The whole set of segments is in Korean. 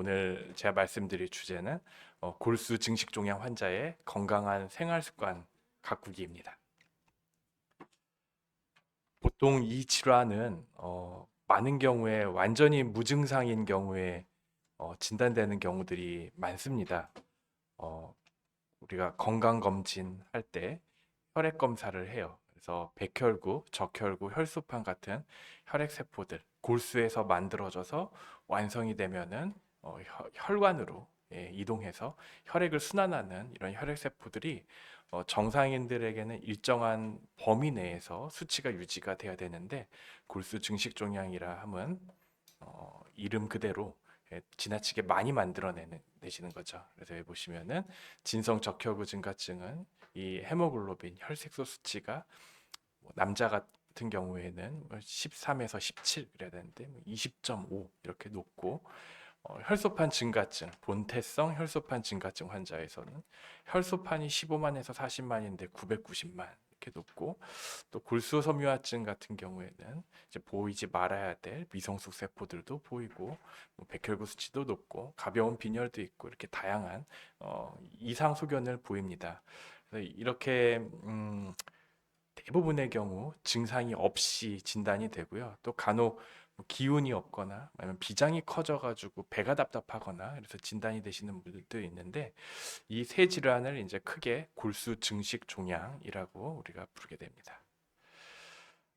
오늘 제가 말씀드릴 주제는 골수 증식종양 환자의 건강한 생활 습관 가꾸기입니다. 보통 이 질환은 많은 경우에 완전히 무증상인 경우에 진단되는 경우들이 많습니다. 어, 우리가 건강검진 할 때 혈액 검사를 해요. 그래서 백혈구, 적혈구, 혈소판 같은 혈액 세포들, 골수에서 만들어져서 완성이 되면은 혈관으로 이동해서 혈액을 순환하는 이런 혈액 세포들이 정상인들에게는 일정한 범위 내에서 수치가 유지가 돼야 되는데 골수 증식종양이라 함은 이름 그대로 지나치게 많이 만들어내시는 거죠. 그래서 여기 보시면은 진성 적혈구 증가증은 이 헤모글로빈 혈색소 수치가 남자 같은 경우에는 13에서 17 그래야 되는데 20.5 이렇게 높고 혈소판 증가증, 본태성 혈소판 증가증 환자에서는 혈소판이 15만에서 40만인데 990만 이렇게 높고, 또 골수섬유화증 같은 경우에는 이제 보이지 말아야 될 미성숙 세포들도 보이고, 뭐 백혈구 수치도 높고 가벼운 빈혈도 있고 이렇게 다양한 이상 소견을 보입니다. 그래서 이렇게 대부분의 경우 증상이 없이 진단이 되고요. 또 간혹 뭐 기운이 없거나 아니면 비장이 커져가지고 배가 답답하거나 그래서 진단이 되시는 분들도 있는데, 이 세 질환을 이제 크게 골수 증식 종양이라고 우리가 부르게 됩니다.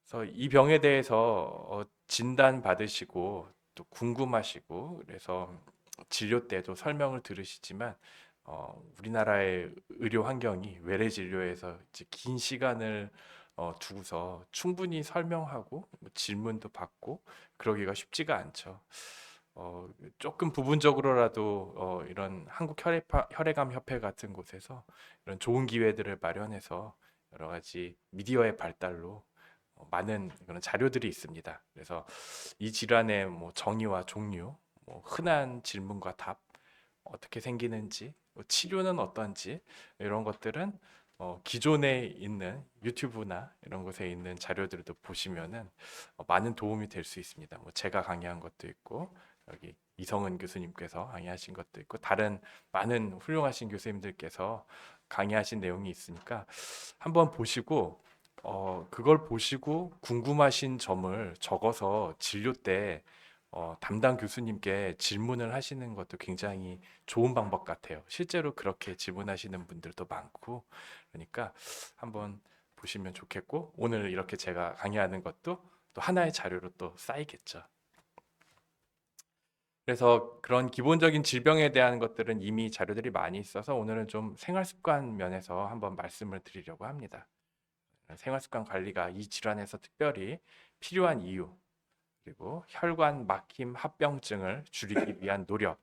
그래서 이 병에 대해서 진단 받으시고 또 궁금하시고 그래서 진료 때도 설명을 들으시지만 우리나라의 의료 환경이 외래 진료에서 이제 긴 시간을 두고서 충분히 설명하고 뭐 질문도 받고 그러기가 쉽지가 않죠. 조금 부분적으로라도 이런 한국 혈액암 협회 같은 곳에서 이런 좋은 기회들을 마련해서 여러 가지 미디어의 발달로 많은 그런 자료들이 있습니다. 그래서 이 질환의 뭐 정의와 종류, 뭐 흔한 질문과 답, 어떻게 생기는지, 뭐 치료는 어떤지 이런 것들은 기존에 있는 유튜브나 이런 곳에 있는 자료들도 보시면은 많은 도움이 될 수 있습니다. 뭐 제가 강의한 것도 있고 여기 이성은 교수님께서 강의하신 것도 있고 다른 많은 훌륭하신 교수님들께서 강의하신 내용이 있으니까 한번 보시고 그걸 보시고 궁금하신 점을 적어서 진료 때 담당 교수님께 질문을 하시는 것도 굉장히 좋은 방법 같아요. 실제로 그렇게 질문하시는 분들도 많고, 그러니까 한번 보시면 좋겠고, 오늘 이렇게 제가 강의하는 것도 또 하나의 자료로 또 쌓이겠죠. 그래서 그런 기본적인 질병에 대한 것들은 이미 자료들이 많이 있어서 오늘은 좀 생활 습관 면에서 한번 말씀을 드리려고 합니다. 생활 습관 관리가 이 질환에서 특별히 필요한 이유, 그리고 혈관 막힘 합병증을 줄이기 위한 노력,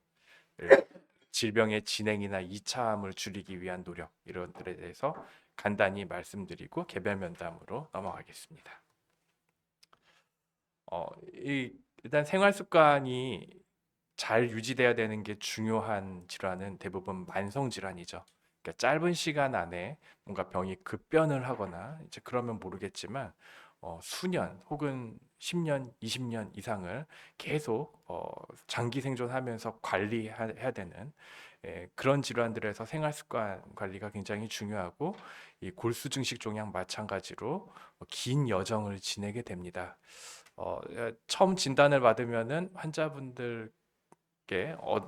질병의 진행이나 이차함을 줄이기 위한 노력, 이런 것들에 대해서 간단히 말씀드리고 개별 면담으로 넘어가겠습니다. 일단 생활 습관이 잘 유지돼야 되는 게 중요한 질환은 대부분 만성 질환이죠. 그러니까 짧은 시간 안에 뭔가 병이 급변을 하거나 이제 그러면 모르겠지만 수년 혹은 10년, 20년 이상을 계속 장기 생존하면서 관리해야 되는 그런 질환들에서 생활 습관 관리가 굉장히 중요하고, 이 골수 증식 종양 마찬가지로 긴 여정을 지내게 됩니다. 처음 진단을 받으면은 환자분들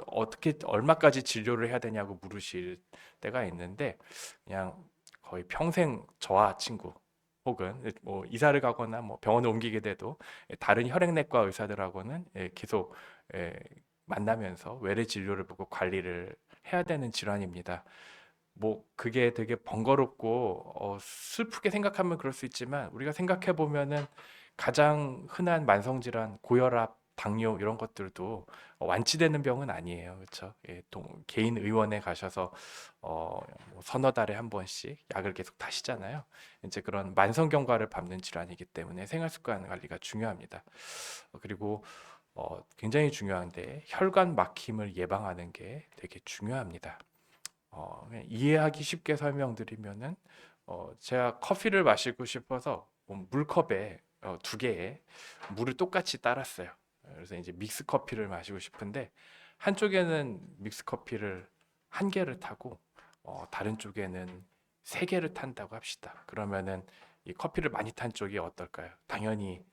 어떻게 얼마까지 진료를 해야 되냐고 물으실 때가 있는데, 그냥 거의 평생 저와 친구 혹은 뭐 이사를 가거나 뭐 병원을 옮기게 돼도 다른 혈액내과 의사들하고는 계속 만나면서 외래 진료를 보고 관리를 해야 되는 질환입니다. 뭐 그게 되게 번거롭고 슬프게 생각하면 그럴 수 있지만, 우리가 생각해 보면은 가장 흔한 만성 질환 고혈압, 당뇨 이런 것들도 완치되는 병은 아니에요. 그렇죠? 개인 의원에 가셔서 뭐 서너 달에 한 번씩 약을 계속 타시잖아요. 이제 그런 만성 경과를 밟는 질환이기 때문에 생활 습관 관리가 중요합니다. 그리고 굉장히 중요한데 혈관 막힘을 예방하는 게 되게 중요합니다. 그냥 이해하기 쉽게 설명드리면은 제가 커피를 마시고 싶어서 물컵에 두 개에 물을 똑같이 따랐어요. 그래서 이제 믹스 커피를 마시고 싶은데 한쪽에는 믹스 커피를 한 개를 타고 다른 쪽에는 세 개를 탄다고 합시다. 그러면은 이 커피를 많이 탄 쪽이 어떨까요? 당연히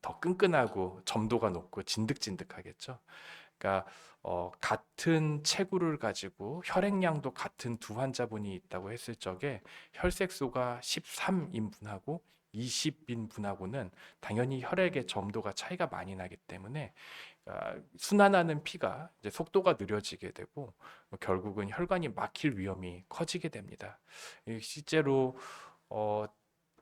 더 끈끈하고 점도가 높고 진득진득하겠죠. 그러니까 같은 체구를 가지고 혈액량도 같은 두 환자분이 있다고 했을 적에 혈색소가 13인분하고 20인분하고는 당연히 혈액의 점도가 차이가 많이 나기 때문에 순환하는 피가 이제 속도가 느려지게 되고 결국은 혈관이 막힐 위험이 커지게 됩니다. 실제로 어,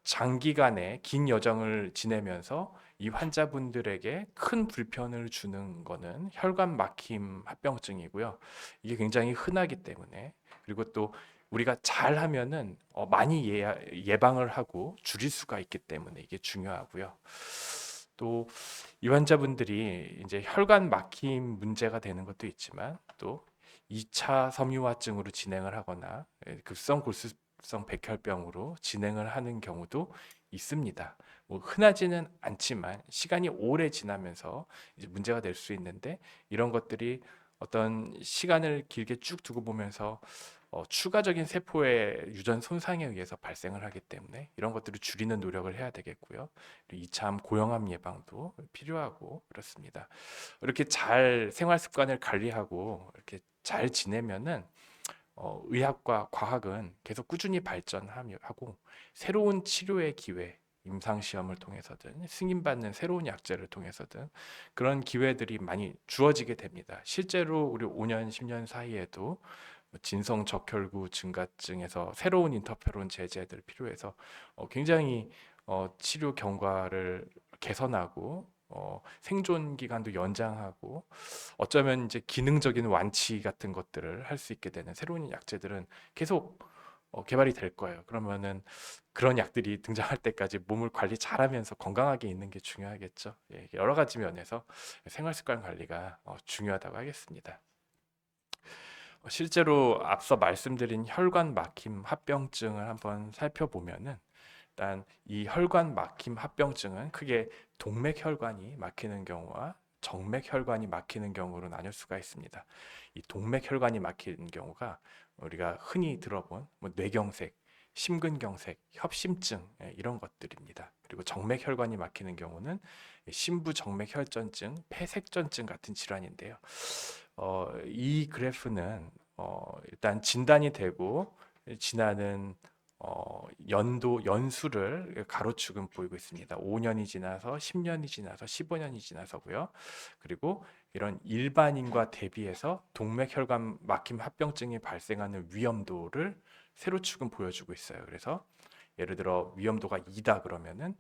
장기간의 긴 여정을 지내면서 이 환자분들에게 큰 불편을 주는 거는 혈관 막힘 합병증이고요. 이게 굉장히 흔하기 때문에, 그리고 또 우리가 잘하면은 많이 예방을 하고 줄일 수가 있기 때문에 이게 중요하고요. 또 이 환자분들이 이제 혈관 막힘 문제가 되는 것도 있지만 또 2차 섬유화증으로 진행을 하거나 급성 골수성 백혈병으로 진행을 하는 경우도 있습니다. 뭐 흔하지는 않지만 시간이 오래 지나면서 이제 문제가 될 수 있는데, 이런 것들이 어떤 시간을 길게 쭉 두고 보면서 추가적인 세포의 유전 손상에 의해서 발생을 하기 때문에 이런 것들을 줄이는 노력을 해야 되겠고요. 그리고 이참 고형암 예방도 필요하고 그렇습니다. 이렇게 잘 생활 습관을 관리하고 이렇게 잘 지내면은 의학과 과학은 계속 꾸준히 발전하고 새로운 치료의 기회, 임상시험을 통해서든 승인받는 새로운 약제를 통해서든 그런 기회들이 많이 주어지게 됩니다. 실제로 우리 5년, 10년 사이에도 진성 적혈구 증가증에서 새로운 인터페론 제제들 필요해서 굉장히 치료 경과를 개선하고 생존 기간도 연장하고 어쩌면 이제 기능적인 완치 같은 것들을 할 수 있게 되는 새로운 약제들은 계속 개발이 될 거예요. 그러면은 그런 약들이 등장할 때까지 몸을 관리 잘하면서 건강하게 있는 게 중요하겠죠. 예, 여러 가지 면에서 생활 습관 관리가 중요하다고 하겠습니다. 실제로 앞서 말씀드린 혈관 막힘 합병증을 한번 살펴보면은 일단 이 혈관 막힘 합병증은 크게 동맥혈관이 막히는 경우와 정맥혈관이 막히는 경우로 나눌 수가 있습니다. 이 동맥혈관이 막히는 경우가 우리가 흔히 들어본 뭐 뇌경색, 심근경색, 협심증 이런 것들입니다. 그리고 정맥혈관이 막히는 경우는 심부정맥혈전증, 폐색전증 같은 질환인데요. 이 그래프는 일단 진단이 되고 지나는 연수를 가로축은 보이고 있습니다. 5년이 지나서 10년이 지나서 15년이 지나서고요. 그리고 이런 일반인과 대비해서 동맥혈관 막힘 합병증이 발생하는 위험도를 세로축은 보여주고 있어요. 그래서 예를 들어 위험도가 2다 그러면은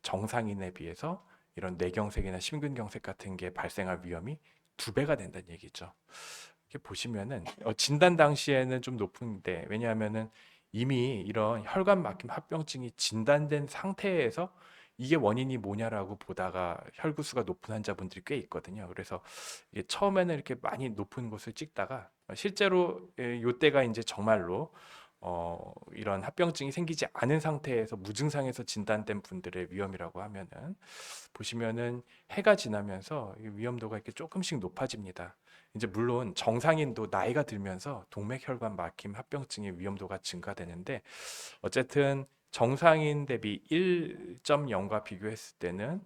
정상인에 비해서 이런 뇌경색이나 심근경색 같은 게 발생할 위험이 2배가 된다는 얘기죠. 이렇게 보시면은 진단 당시에는 좀 높은데, 왜냐하면은 이미 이런 혈관 막힘 합병증이 진단된 상태에서 이게 원인이 뭐냐라고 보다가 혈구수가 높은 환자분들이 꽤 있거든요. 그래서 이게 처음에는 이렇게 많이 높은 곳을 찍다가 실제로 요때가 이제 정말로 이런 합병증이 생기지 않은 상태에서 무증상에서 진단된 분들의 위험이라고 하면은 보시면은 해가 지나면서 이 위험도가 이렇게 조금씩 높아집니다. 이제 물론 정상인도 나이가 들면서 동맥혈관 막힘 합병증의 위험도가 증가되는데, 어쨌든 정상인 대비 1.0과 비교했을 때는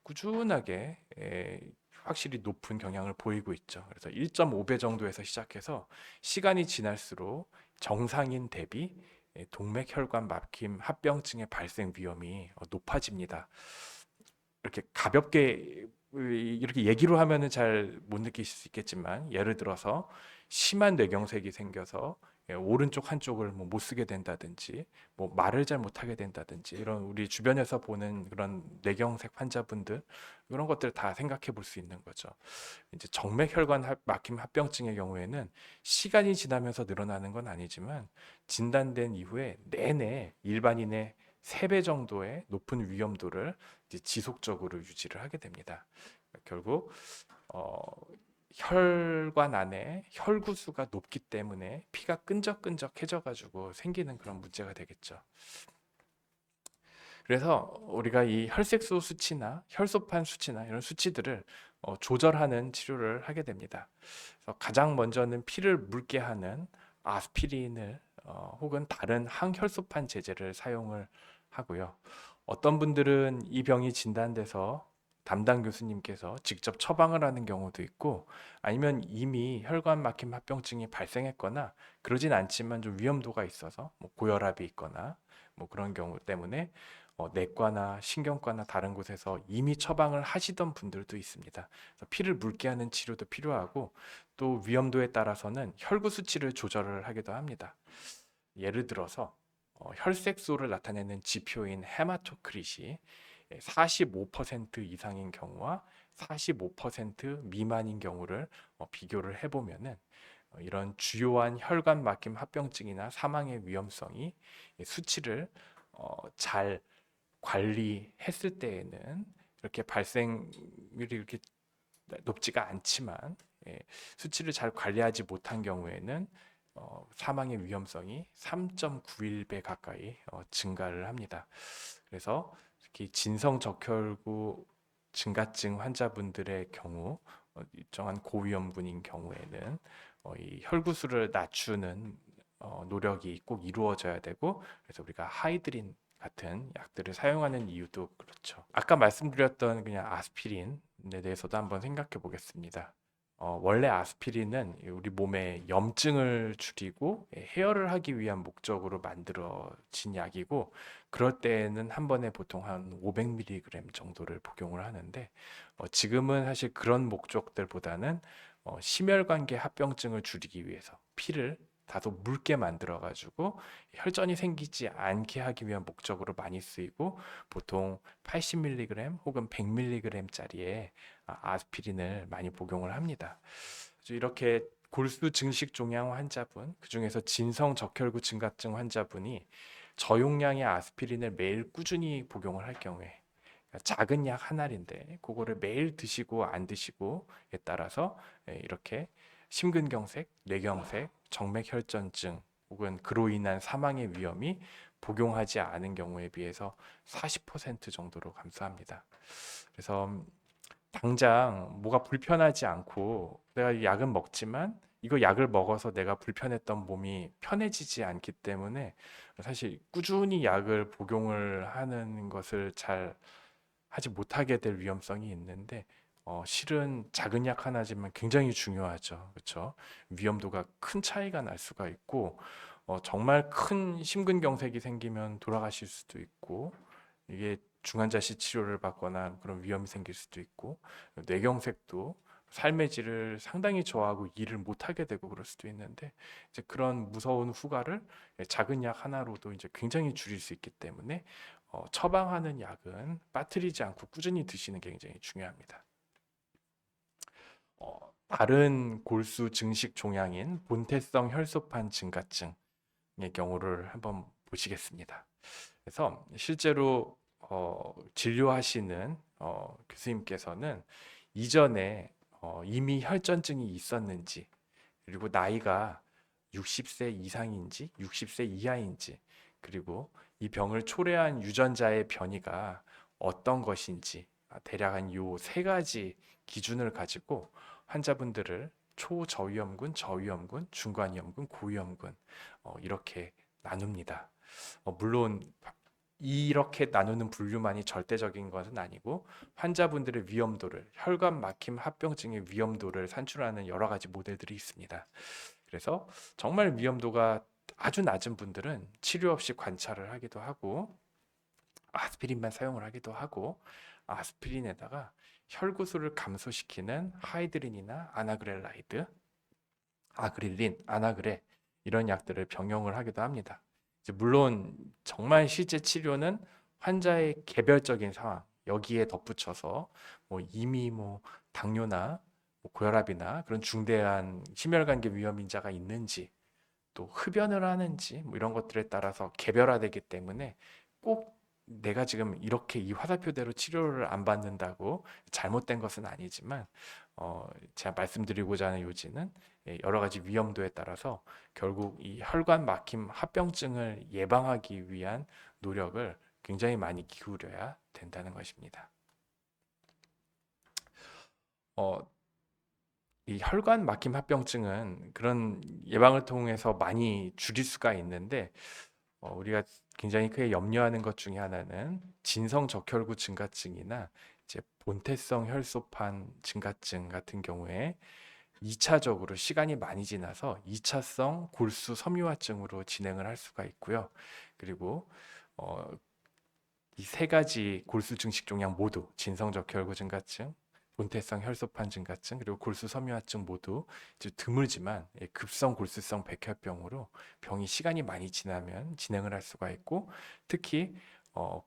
꾸준하게 확실히 높은 경향을 보이고 있죠. 그래서 1.5배 정도에서 시작해서 시간이 지날수록 정상인 대비 동맥혈관 막힘 합병증의 발생 위험이 높아집니다. 이렇게 가볍게 이렇게 얘기로 하면은 잘 못 느끼실 수 있겠지만, 예를 들어서 심한 뇌경색이 생겨서 오른쪽 한쪽을 뭐 못 쓰게 된다든지, 뭐 말을 잘 못하게 된다든지, 이런 우리 주변에서 보는 그런 뇌경색 환자분들, 이런 것들 다 생각해 볼 수 있는 거죠. 이제 정맥혈관 막힘 합병증의 경우에는 시간이 지나면서 늘어나는 건 아니지만 진단된 이후에 내내 일반인의 3배 정도의 높은 위험도를 이제 지속적으로 유지를 하게 됩니다. 결국 어, 혈관 안에 혈구수가 높기 때문에 피가 끈적끈적해져 가지고 생기는 그런 문제가 되겠죠. 그래서 우리가 이 혈색소 수치나 혈소판 수치나 이런 수치들을 조절하는 치료를 하게 됩니다. 그래서 가장 먼저는 피를 묽게 하는 아스피린을 혹은 다른 항혈소판 제제를 사용을 하고요. 어떤 분들은 이 병이 진단돼서 담당 교수님께서 직접 처방을 하는 경우도 있고, 아니면 이미 혈관 막힘 합병증이 발생했거나 그러진 않지만 좀 위험도가 있어서 뭐 고혈압이 있거나 뭐 그런 경우 때문에 내과나 신경과나 다른 곳에서 이미 처방을 하시던 분들도 있습니다. 그래서 피를 묽게 하는 치료도 필요하고, 또 위험도에 따라서는 혈구 수치를 조절을 하기도 합니다. 예를 들어서 혈색소를 나타내는 지표인 헤마토크릿이 45% 이상인 경우와 45% 미만인 경우를 비교를 해보면은 이런 주요한 혈관 막힘 합병증이나 사망의 위험성이 수치를 잘 관리했을 때에는 이렇게 발생률이 이렇게 높지가 않지만, 수치를 잘 관리하지 못한 경우에는 사망의 위험성이 3.91배 가까이 증가를 합니다. 그래서 특히 진성적혈구 증가증 환자분들의 경우, 일정한 고위험군인 경우에는 이 혈구수를 낮추는 노력이 꼭 이루어져야 되고, 그래서 우리가 하이드린 같은 약들을 사용하는 이유도 그렇죠. 아까 말씀드렸던 그냥 아스피린에 대해서도 한번 생각해 보겠습니다. 원래 아스피린은 우리 몸에 염증을 줄이고 해열을 하기 위한 목적으로 만들어진 약이고, 그럴 때에는 한 번에 보통 한 500mg 정도를 복용을 하는데, 지금은 사실 그런 목적들보다는 심혈관계 합병증을 줄이기 위해서 피를 다소 묽게 만들어 가지고 혈전이 생기지 않게 하기 위한 목적으로 많이 쓰이고, 보통 80mg 혹은 100mg짜리의 아스피린을 많이 복용을 합니다. 그래서 이렇게 골수 증식 종양 환자분, 그중에서 진성 적혈구 증가증 환자분이 저용량의 아스피린을 매일 꾸준히 복용을 할 경우에, 그러니까 작은 약 한 알인데 그거를 매일 드시고 안 드시고에 따라서 이렇게 심근경색, 뇌경색, 정맥혈전증 혹은 그로 인한 사망의 위험이 복용하지 않은 경우에 비해서 40% 정도로 감소합니다. 그래서 당장 뭐가 불편하지 않고 내가 이 약은 먹지만 이거 약을 먹어서 내가 불편했던 몸이 편해지지 않기 때문에 사실 꾸준히 약을 복용을 하는 것을 잘 하지 못하게 될 위험성이 있는데, 실은 작은 약 하나지만 굉장히 중요하죠. 그렇죠? 위험도가 큰 차이가 날 수가 있고, 정말 큰 심근경색이 생기면 돌아가실 수도 있고, 이게 중환자실 치료를 받거나 그런 위험이 생길 수도 있고, 뇌경색도 삶의 질을 상당히 저하고 일을 못하게 되고 그럴 수도 있는데, 이제 그런 무서운 후과를 작은 약 하나로도 이제 굉장히 줄일 수 있기 때문에 처방하는 약은 빠뜨리지 않고 꾸준히 드시는 게 굉장히 중요합니다. 다른 골수 증식 종양인 본태성 혈소판 증가증의 경우를 한번 보시겠습니다. 그래서 실제로 진료하시는 교수님께서는 이전에 이미 혈전증이 있었는지, 그리고 나이가 60세 이상인지 60세 이하인지, 그리고 이 병을 초래한 유전자의 변이가 어떤 것인지, 대략 한 요 세 가지 기준을 가지고 환자분들을 초저위험군, 저위험군, 중간위험군, 고위험군 이렇게 나눕니다. 물론 이렇게 나누는 분류만이 절대적인 것은 아니고, 환자분들의 위험도를, 혈관 막힘 합병증의 위험도를 산출하는 여러 가지 모델들이 있습니다. 그래서 정말 위험도가 아주 낮은 분들은 치료 없이 관찰을 하기도 하고, 아스피린만 사용을 하기도 하고, 아스피린에다가 혈구수를 감소시키는 하이드린이나 아나그렐라이드, 아그릴린, 아나그레 이런 약들을 병용을 하기도 합니다. 물론 정말 실제 치료는 환자의 개별적인 상황, 여기에 덧붙여서 이미 당뇨나 고혈압이나 그런 중대한 심혈관계 위험 인자가 있는지, 또 흡연을 하는지 이런 것들에 따라서 개별화되기 때문에, 꼭 내가 지금 이렇게 이 화살표대로 치료를 안 받는다고 잘못된 것은 아니지만, 제가 말씀드리고자 하는 요지는 여러 가지 위험도에 따라서 결국 이 혈관 막힘 합병증을 예방하기 위한 노력을 굉장히 많이 기울여야 된다는 것입니다. 어, 이 혈관 막힘 합병증은 그런 예방을 통해서 많이 줄일 수가 있는데 우리가 굉장히 크게 염려하는 것 중에 하나는 진성 적혈구 증가증이나 이제 본태성 혈소판 증가증 같은 경우에 2차적으로 시간이 많이 지나서 2차성 골수 섬유화증으로 진행을 할 수가 있고요. 그리고 이 세 가지 골수 증식 종양 모두 진성적 혈구 증가증, 본태성 혈소판 증가증, 그리고 골수 섬유화증 모두 드물지만 급성 골수성 백혈병으로 병이 시간이 많이 지나면 진행을 할 수가 있고, 특히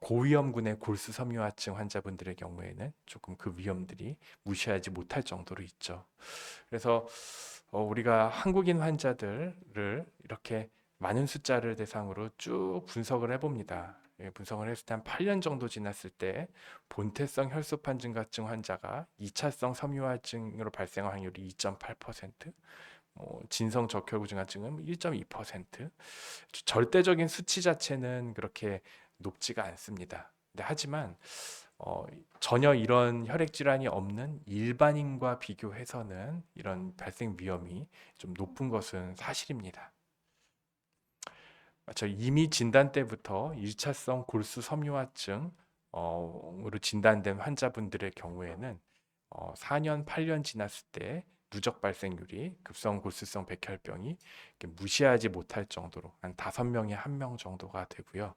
고위험군의 골수 섬유화증 환자분들의 경우에는 조금 그 위험들이 무시하지 못할 정도로 있죠. 그래서 우리가 한국인 환자들을 이렇게 많은 숫자를 대상으로 쭉 분석을 해봅니다. 분석을 했을 때 한 8년 정도 지났을 때 본태성 혈소판 증가증 환자가 2차성 섬유화증으로 발생할 확률이 2.8%, 진성 적혈구 증가증은 1.2%. 절대적인 수치 자체는 그렇게 높지가 않습니다. 하지만 전혀 이런 혈액 질환이 없는 일반인과 비교해서는 이런 발생 위험이 좀 높은 것은 사실입니다. 이미 진단 때부터 1차성 골수 섬유화증으로 진단된 환자분들의 경우에는 4년, 8년 지났을 때 누적 발생률이 급성 골수성 백혈병이 무시하지 못할 정도로 한 5명에 1명 정도가 되고요.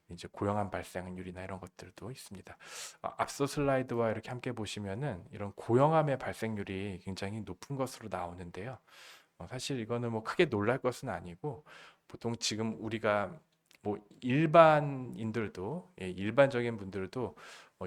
이제 고형암 발생률이나 이런 것들도 있습니다. 앞서 슬라이드와 이렇게 함께 보시면은 이런 고형암의 발생률이 굉장히 높은 것으로 나오는데요. 사실 이거는 뭐 크게 놀랄 것은 아니고, 보통 지금 우리가 뭐 일반인들도 일반적인 분들도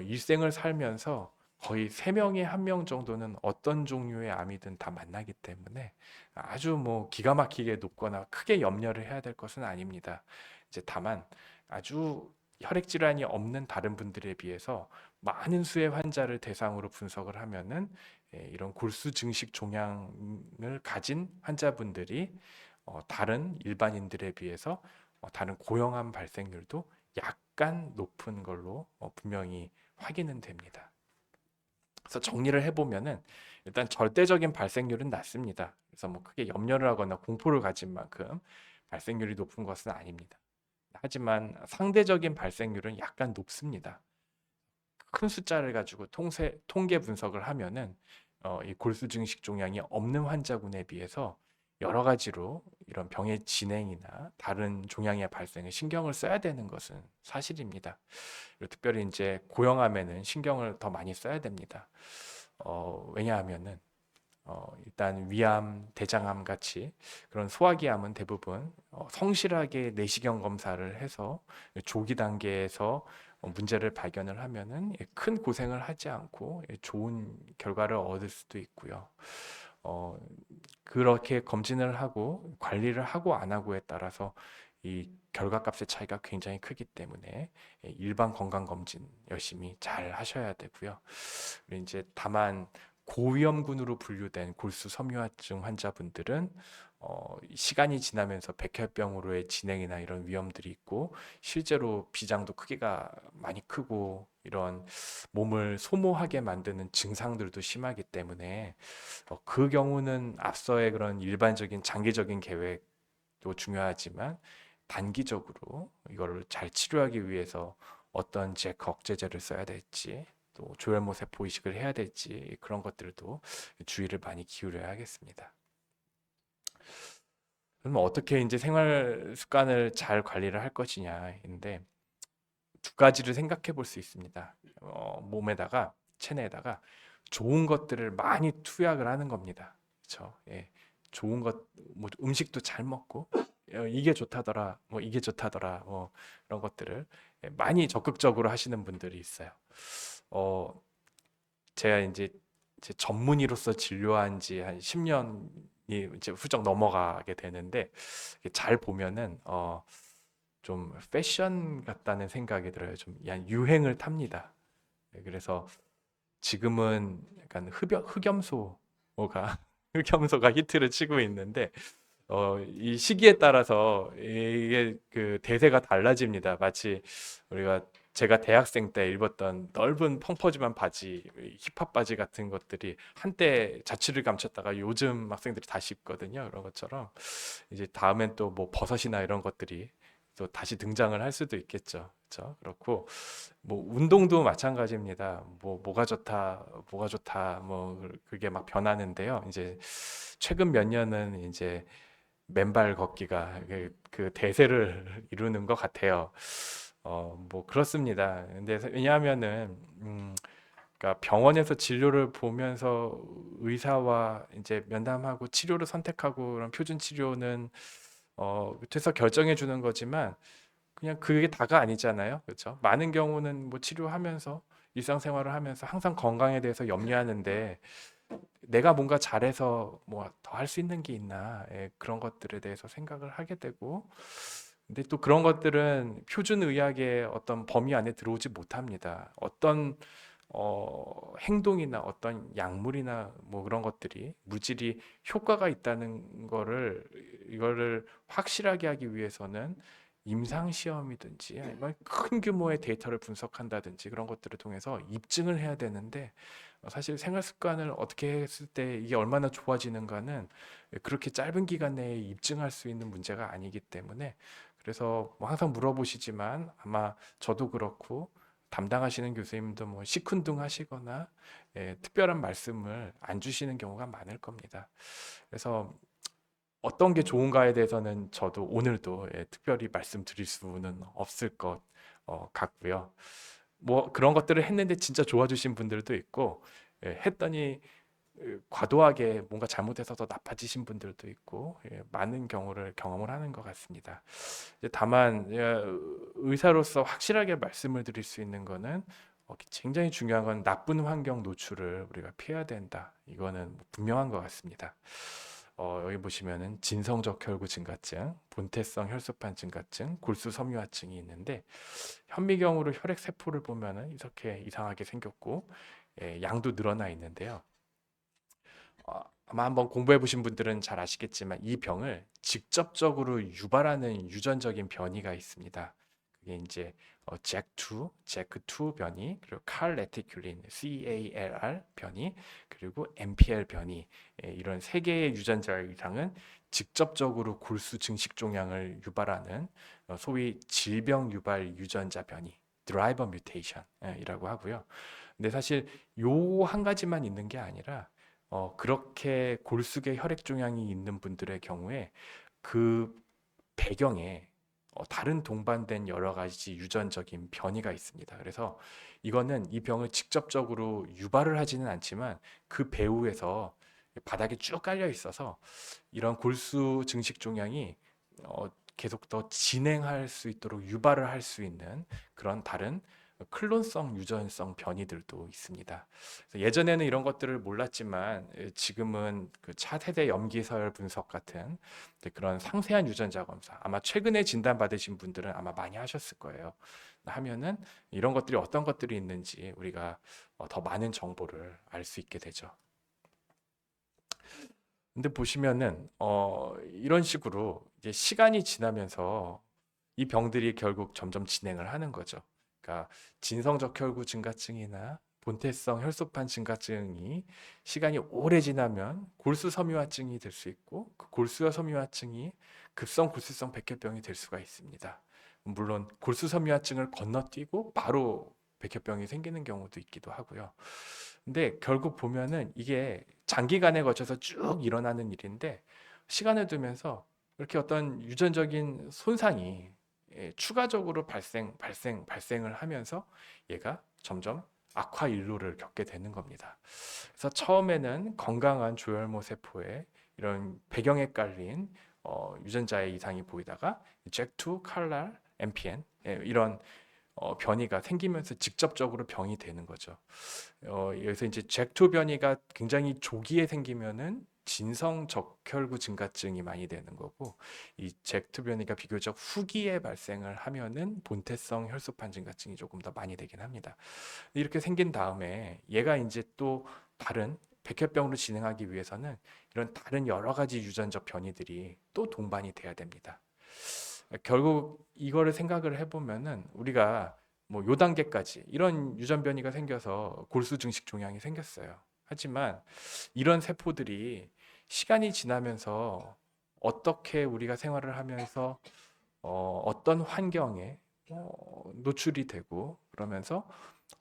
일생을 살면서 거의 3명에 1명 정도는 어떤 종류의 암이든 다 만나기 때문에 아주 뭐 기가 막히게 높거나 크게 염려를 해야 될 것은 아닙니다. 이제 다만 아주 혈액 질환이 없는 다른 분들에 비해서 많은 수의 환자를 대상으로 분석을 하면은 이런 골수 증식 종양을 가진 환자분들이 다른 일반인들에 비해서 다른 고형암 발생률도 약간 높은 걸로 분명히 확인은 됩니다. 그래서 정리를 해보면은 일단 절대적인 발생률은 낮습니다. 그래서 뭐 크게 염려를 하거나 공포를 가진 만큼 발생률이 높은 것은 아닙니다. 하지만 상대적인 발생률은 약간 높습니다. 큰 숫자를 가지고 통계 분석을 하면은 이 골수 증식 종양이 없는 환자군에 비해서 여러 가지로 이런 병의 진행이나 다른 종양의 발생에 신경을 써야 되는 것은 사실입니다. 그리고 특별히 이제 고형암에는 신경을 더 많이 써야 됩니다. 왜냐하면은 일단 위암, 대장암 같이 그런 소화기암은 대부분 성실하게 내시경 검사를 해서 조기 단계에서 문제를 발견을 하면은 큰 고생을 하지 않고 좋은 결과를 얻을 수도 있고요. 어, 그렇게 검진을 하고 관리를 하고 안 하고에 따라서 이 결과값의 차이가 굉장히 크기 때문에 일반 건강 검진 열심히 잘 하셔야 되고요. 그리고 이제 다만 고위험군으로 분류된 골수 섬유화증 환자분들은 시간이 지나면서 백혈병으로의 진행이나 이런 위험들이 있고, 실제로 비장도 크기가 많이 크고 이런 몸을 소모하게 만드는 증상들도 심하기 때문에 그 경우는 앞서의 그런 일반적인 장기적인 계획도 중요하지만 단기적으로 이거를 잘 치료하기 위해서 어떤 제거 억제제를 써야 될지, 또 조혈모 세포 이식을 해야 될지, 그런 것들도 주의를 많이 기울여야 하겠습니다. 그러면 어떻게 이제 생활 습관을 잘 관리를 할 것이냐인데, 두 가지를 생각해 볼 수 있습니다. 몸에다가 체내에다가 좋은 것들을 많이 투약을 하는 겁니다. 그렇죠? 예. 좋은 것, 뭐 음식도 잘 먹고 이게 좋다더라, 뭐 이게 좋다더라, 뭐 이런 것들을 많이 적극적으로 하시는 분들이 있어요. 어, 제가 이제 제 전문의로서 진료한 지 한 10년이 이제 훌쩍 넘어가게 되는데, 잘 보면은 좀 패션 같다는 생각이 들어요. 좀 유행을 탑니다. 그래서 지금은 약간 흑염소가 흑염소가 히트를 치고 있는데, 이 시기에 따라서 이게 그 대세가 달라집니다. 마치 우리가 제가 대학생 때 입었던 넓은 펑퍼짐한 바지, 힙합 바지 같은 것들이 한때 자취를 감췄다가 요즘 학생들이 다시 입거든요. 그런 것처럼 이제 다음엔 또 뭐 버섯이나 이런 것들이 또 다시 등장을 할 수도 있겠죠. 그렇죠? 그렇고 뭐 운동도 마찬가지입니다. 뭐 뭐가 좋다, 뭐 그게 막 변하는데요. 이제 최근 몇 년은 이제 맨발 걷기가 그 대세를 이루는 것 같아요. 뭐 그렇습니다. 근데 왜냐하면은 그러니까 병원에서 진료를 보면서 의사와 이제 면담하고 치료를 선택하고 그런 표준 치료는 돼서 결정해 주는 거지만 그냥 그게 다가 아니잖아요. 그렇죠? 많은 경우는 뭐 치료하면서 일상생활을 하면서 항상 건강에 대해서 염려하는데 내가 뭔가 잘해서 뭐 더 할 수 있는 게 있나, 예, 그런 것들에 대해서 생각을 하게 되고 근데 또 그런 것들은 표준 의학의 어떤 범위 안에 들어오지 못합니다. 어떤 행동이나 어떤 약물이나 뭐 그런 것들이 물질이 효과가 있다는 거를 이거를 확실하게 하기 위해서는 임상 시험이든지 아니면 큰 규모의 데이터를 분석한다든지 그런 것들을 통해서 입증을 해야 되는데 사실 생활 습관을 어떻게 했을 때 이게 얼마나 좋아지는가는 그렇게 짧은 기간 내에 입증할 수 있는 문제가 아니기 때문에 그래서 뭐 항상 물어보시지만 아마 저도 그렇고 담당하시는 교수님도 뭐 시큰둥하시거나 특별한 말씀을 안 주시는 경우가 많을 겁니다. 그래서 어떤 게 좋은가에 대해서는 저도 오늘도 특별히 말씀드릴 수는 없을 것 같고요. 뭐 그런 것들을 했는데 진짜 좋아주신 분들도 있고 했더니 과도하게 뭔가 잘못해서 더 나빠지신 분들도 있고 많은 경우를 경험을 하는 것 같습니다. 이제 다만 의사로서 확실하게 말씀을 드릴 수 있는 거는 굉장히 중요한 건 나쁜 환경 노출을 우리가 피해야 된다. 이거는 뭐 분명한 것 같습니다. 여기 보시면은 진성적 혈구 증가증, 본태성 혈소판 증가증, 골수 섬유화증이 있는데 현미경으로 혈액 세포를 보면은 이렇게 이상하게 생겼고 양도 늘어나 있는데요. 아마 한번 공부해 보신 분들은 잘 아시겠지만 이 병을 직접적으로 유발하는 유전적인 변이가 있습니다. 그게 이제 잭2 변이, 그리고 칼레티큘린 CALR 변이, 그리고 MPL 변이 이런 세 개의 유전자 이상은 직접적으로 골수 증식 종양을 유발하는 소위 질병 유발 유전자 변이 드라이버 뮤테이션이라고 하고요. 근데 사실 요 한 가지만 있는 게 아니라 그렇게 골수계 혈액 종양이 있는 분들의 경우에 그 배경에 다른 동반된 여러 가지 유전적인 변이가 있습니다. 그래서 이거는 이 병을 직접적으로 유발을 하지는 않지만 그 배후에서 바닥에 쭉 깔려 있어서 이런 골수 증식 종양이 계속 더 진행할 수 있도록 유발을 할 수 있는 그런 다른 클론성 유전성 변이들도 있습니다. 그래서 예전에는 이런 것들을 몰랐지만 지금은 그 차세대 염기서열 분석 같은 그런 상세한 유전자 검사 아마 최근에 진단받으신 분들은 아마 많이 하셨을 거예요. 하면은 이런 것들이 어떤 것들이 있는지 우리가 더 많은 정보를 알 수 있게 되죠. 근데 보시면은 이런 식으로 이제 시간이 지나면서 이 병들이 결국 점점 진행을 하는 거죠. 그러니까 진성적 혈구 증가증이나 본태성 혈소판 증가증이 시간이 오래 지나면 골수 섬유화증이 될 수 있고 그 골수와 섬유화증이 급성 골수성 백혈병이 될 수가 있습니다. 물론 골수 섬유화증을 건너뛰고 바로 백혈병이 생기는 경우도 있기도 하고요. 근데 결국 보면은 이게 장기간에 걸쳐서 쭉 일어나는 일인데 시간을 두면서 이렇게 어떤 유전적인 손상이 추가적으로 발생을 하면서 얘가 점점 악화 일로를 겪게 되는 겁니다. 그래서 처음에는 건강한 조혈모 세포에 이런 배경에 깔린 유전자의 이상이 보이다가 잭2, 칼날, MPN 이런 변이가 생기면서 직접적으로 병이 되는 거죠. 여기서 이제 잭2 변이가 굉장히 조기에 생기면은 진성 적혈구 증가증이 많이 되는 거고 이 잭2 변이가 비교적 후기에 발생을 하면은 본태성 혈소판 증가증이 조금 더 많이 되긴 합니다. 이렇게 생긴 다음에 얘가 이제 또 다른 백혈병으로 진행하기 위해서는 이런 다른 여러 가지 유전적 변이들이 또 동반이 돼야 됩니다. 결국 이거를 생각을 해보면은 우리가 뭐 요 단계까지 이런 유전 변이가 생겨서 골수 증식 종양이 생겼어요. 하지만 이런 세포들이 시간이 지나면서 어떻게 우리가 생활을 하면서 어떤 환경에 노출이 되고 그러면서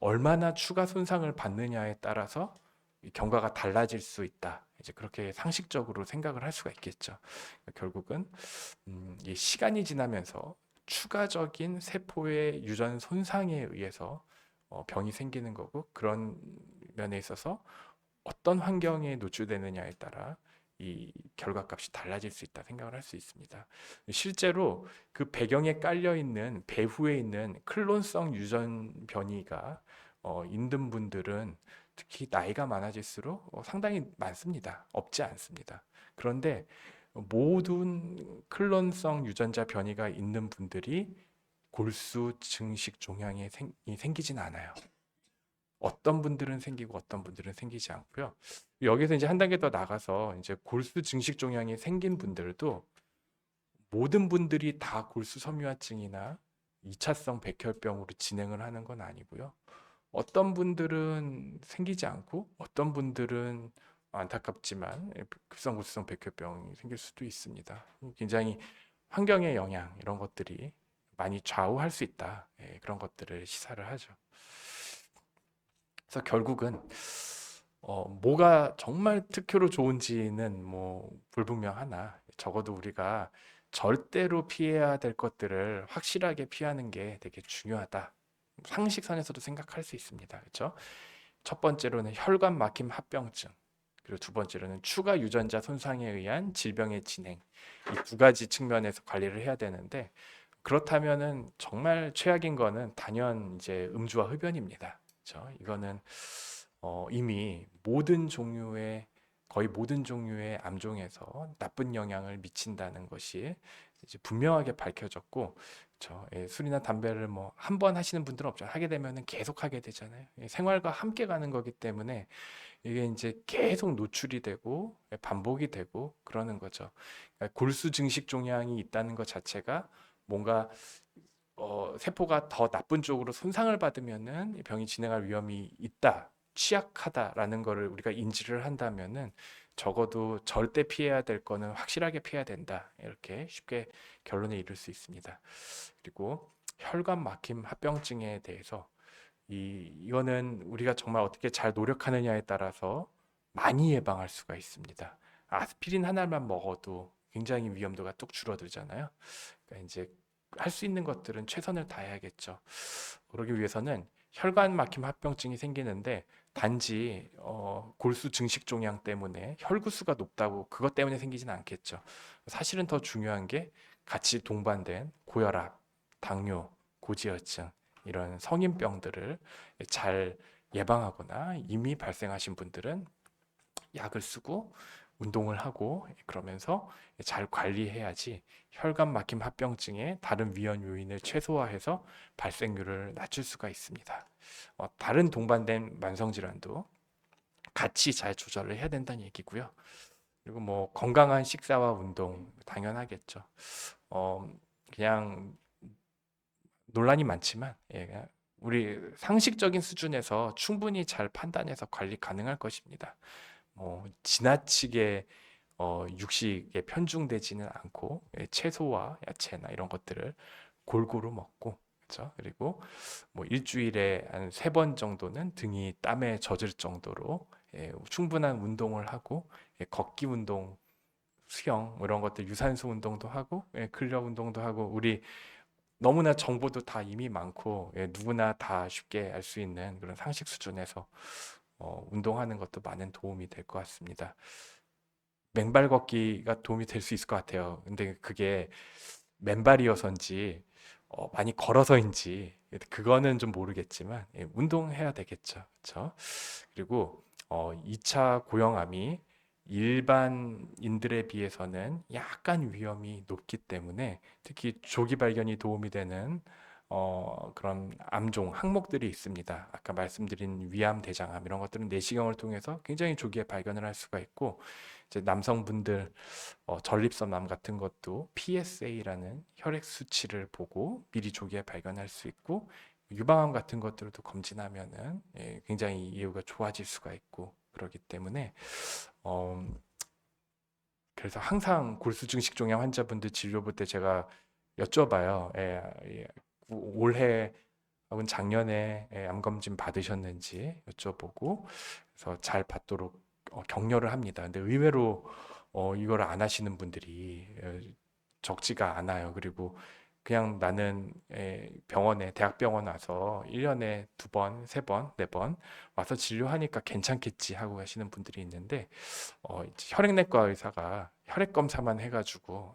얼마나 추가 손상을 받느냐에 따라서 이 경과가 달라질 수 있다. 이제 그렇게 상식적으로 생각을 할 수가 있겠죠. 결국은 이 시간이 지나면서 추가적인 세포의 유전 손상에 의해서 병이 생기는 거고 그런 면에 있어서 어떤 환경에 노출되느냐에 따라 이 결과값이 달라질 수 있다 생각을 할 수 있습니다. 실제로 그 배경에 깔려 있는 배후에 있는 클론성 유전 변이가 있는 분들은 특히 나이가 많아질수록 상당히 많습니다. 없지 않습니다. 그런데 모든 클론성 유전자 변이가 있는 분들이 골수 증식 종양이 생기진 않아요. 어떤 분들은 생기고 어떤 분들은 생기지 않고요. 여기서 이제 한 단계 더 나가서 이제 골수 증식 종양이 생긴 분들도 모든 분들이 다 골수 섬유화증이나 2차성 백혈병으로 진행을 하는 건 아니고요. 어떤 분들은 생기지 않고 어떤 분들은 안타깝지만 급성 골수성 백혈병이 생길 수도 있습니다. 굉장히 환경의 영향 이런 것들이 많이 좌우할 수 있다. 그런 것들을 시사를 하죠. 그래서 결국은 뭐가 정말 특효로 좋은지는 뭐 불분명하나 적어도 우리가 절대로 피해야 될 것들을 확실하게 피하는 게 되게 중요하다. 상식선에서도 생각할 수 있습니다. 그렇죠? 첫 번째로는 혈관 막힘 합병증, 그리고 두 번째로는 추가 유전자 손상에 의한 질병의 진행. 이 두 가지 측면에서 관리를 해야 되는데 그렇다면은 정말 최악인 거는 단연 이제 음주와 흡연입니다. 그렇죠? 이거는 이미 거의 모든 종류의 암종에서 나쁜 영향을 미친다는 것이 이제 분명하게 밝혀졌고, 그렇죠? 술이나 담배를 뭐 한 번 하시는 분들은 없죠. 하게 되면은 계속 하게 되잖아요. 생활과 함께 가는 거기 때문에 이게 이제 계속 노출이 되고 반복이 되고 그러는 거죠. 그러니까 골수 증식 종양이 있다는 것 자체가 뭔가 세포가 더 나쁜 쪽으로 손상을 받으면은 병이 진행할 위험이 있다, 취약하다라는 거를 우리가 인지를 한다면은 적어도 절대 피해야 될 거는 확실하게 피해야 된다. 이렇게 쉽게 결론에 이를 수 있습니다. 그리고 혈관 막힘 합병증에 대해서 이거는 우리가 정말 어떻게 잘 노력하느냐에 따라서 많이 예방할 수가 있습니다. 아스피린 하나만 먹어도 굉장히 위험도가 뚝 줄어들잖아요. 그러니까 이제 할 수 있는 것들은 최선을 다해야겠죠. 그러기 위해서는 혈관 막힘 합병증이 생기는데 단지 골수 증식 종양 때문에 혈구수가 높다고 그것 때문에 생기진 않겠죠. 사실은 더 중요한 게 같이 동반된 고혈압, 당뇨, 고지혈증 이런 성인병들을 잘 예방하거나 이미 발생하신 분들은 약을 쓰고 운동을 하고 그러면서 잘 관리해야지 혈관 막힘 합병증의 다른 위험 요인을 최소화해서 발생률을 낮출 수가 있습니다. 다른 동반된 만성 질환도 같이 잘 조절을 해야 된다는 얘기고요. 그리고 뭐 건강한 식사와 운동 당연하겠죠. 어, 그냥 논란이 많지만 그냥 우리 상식적인 수준에서 충분히 잘 판단해서 관리 가능할 것입니다. 뭐 지나치게 육식에 편중되지는 않고 채소와 야채나 이런 것들을 골고루 먹고 그렇죠? 그리고 뭐 일주일에 한 3번 정도는 등이 땀에 젖을 정도로 충분한 운동을 하고 걷기 운동, 수영 뭐 이런 것들 유산소 운동도 하고 근력 운동도 하고 우리 너무나 정보도 다 이미 많고 누구나 다 쉽게 알 수 있는 그런 상식 수준에서 운동하는 것도 많은 도움이 될 것 같습니다. 맨발 걷기가 도움이 될 수 있을 것 같아요. 근데 그게 맨발이어서인지 많이 걸어서인지 그거는 좀 모르겠지만 운동해야 되겠죠. 그렇죠? 그리고 2차 고형암이 일반인들에 비해서는 약간 위험이 높기 때문에 특히 조기 발견이 도움이 되는 그런 암종 항목들이 있습니다. 아까 말씀드린 위암, 대장암 이런 것들은 내시경을 통해서 굉장히 조기에 발견을 할 수가 있고 이제 남성분들 전립선암 같은 것도 PSA라는 혈액 수치를 보고 미리 조기에 발견할 수 있고 유방암 같은 것들도 검진하면은 굉장히 이유가 좋아질 수가 있고 그러기 때문에 어, 그래서 항상 골수증식종양 환자분들 진료 볼 때 제가 여쭤봐요. 올해 혹은 작년에 암 검진 받으셨는지 여쭤보고 그래서 잘 받도록 격려를 합니다. 근데 의외로 이걸 안 하시는 분들이 적지가 않아요. 그리고 그냥 나는 병원에 대학병원 와서 1년에 두 번, 세 번, 네 번 와서 진료하니까 괜찮겠지 하고 하시는 분들이 있는데 이제 혈액내과 의사가 혈액 검사만 해가지고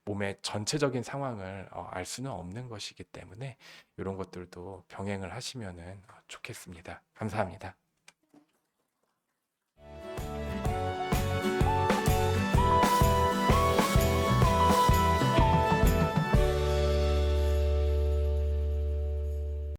몸의 전체적인 상황을 알 수는 없는 것이기 때문에 이런 것들도 병행을 하시면은 좋겠습니다. 감사합니다.